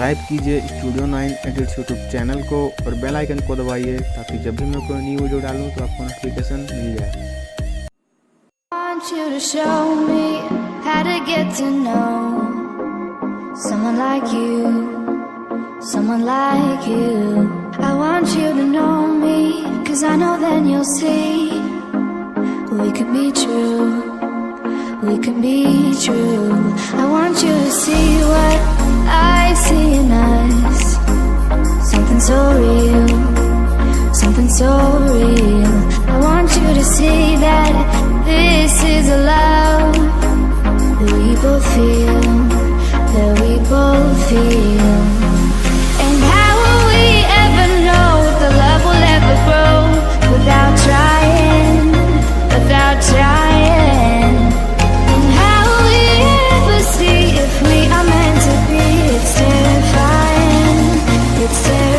Subscribe कीजिए studio 9 edits YouTube channel को और बेल आइकन को दबाइए ताकि जब भी मैं कोई न्यू वीडियो डालूँ तो आपको नोटिफिकेशन मिल जाए। Want you to show me how to get to know someone like you, someone like you. I want you to know me, 'cause I know then you'll see we could be true, we can be true. I want you to see what I see in us, something so real, something so real. I want you to see that this is a love that we both feel, that we both feel. And how will we ever know if the love will ever grow without trying, without trying? And how will we ever see if we are meant to be? It's terrifying, it's terrifying.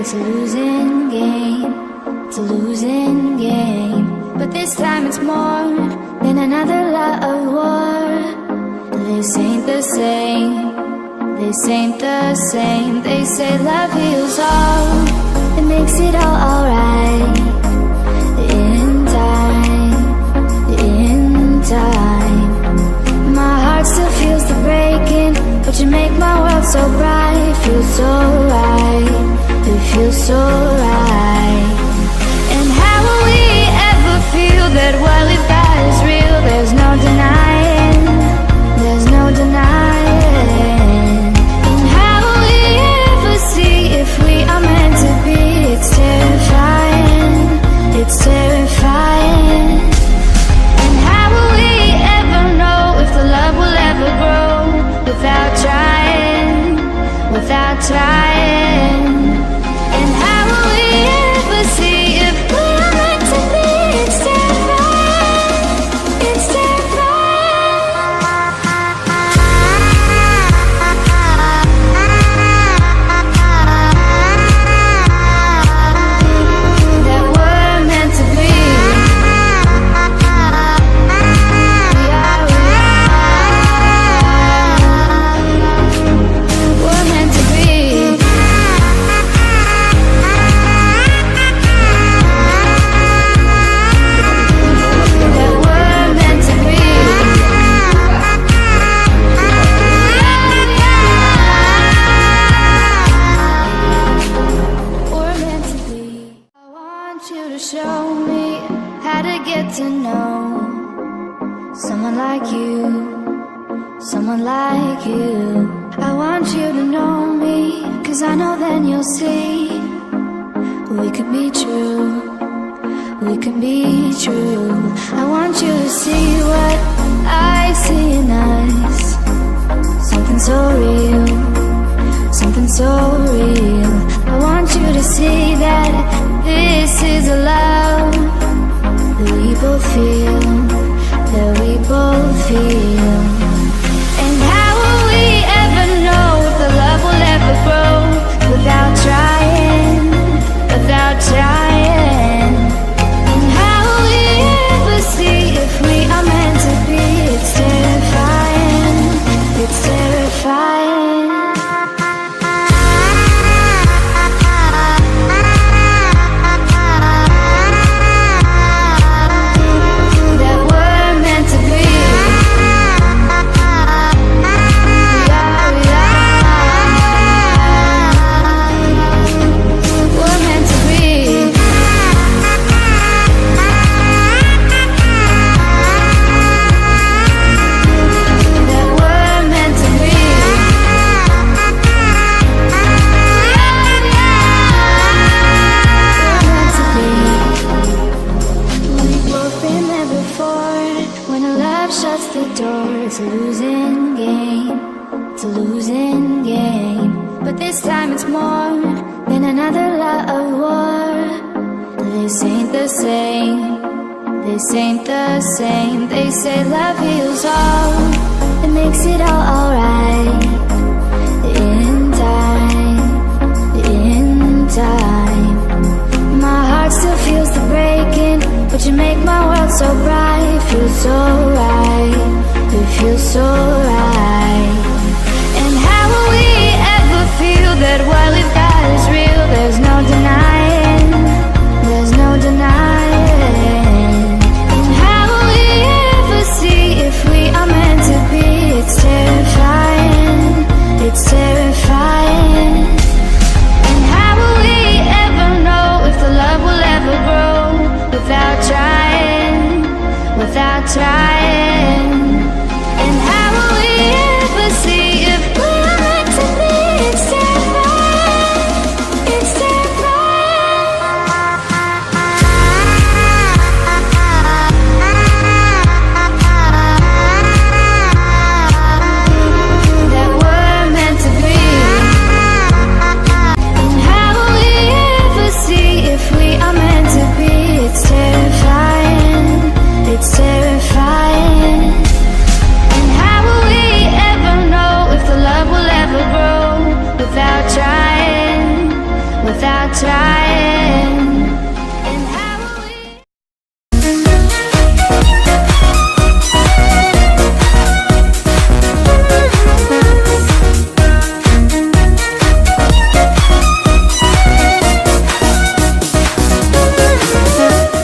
It's a losing game, it's a losing game. But this time it's more than another love war. This ain't the same, this ain't the same. They say love heals all, it makes it all alright. In time, in time. My heart still feels the breaking, but you make my world so bright. Feels so right, it feels so right. And how will we ever feel that what we've got is real? There's no denying, there's no denying. And how will we ever see if we are meant to be? It's terrifying, it's terrifying. And how will we ever know if the love will ever grow without trying, without trying? And how will we ever see if we are meant to be? It's terrifying, it's terrifying. That we're meant to be. We're meant to be. That we're meant to be. We're meant to be. I want you to show me how to get to know someone like you, someone like you. I want you to know me, 'cause I know then you'll see we could be true, we can be true. I want you to see what I see in us, something so real, something so real. I want you to see that this is a love that we both feel, that we both feel. And how will we ever know if the love will ever grow without trying, without trying? And how will we the door. It's a losing game, it's a losing game. But this time it's more than another love war. This ain't the same, this ain't the same. They say love heals all, it makes it all alright. In time, in time. My heart still feels the breaking, but you make my world so bright. Feels so right, it feels so right. And how will we ever feel that what we've got is real? There's no denying, there's no denying. And how will we ever see if we are meant to be? It's terrifying, it's terrifying. And how will we ever know if the love will ever grow without trying, without trying?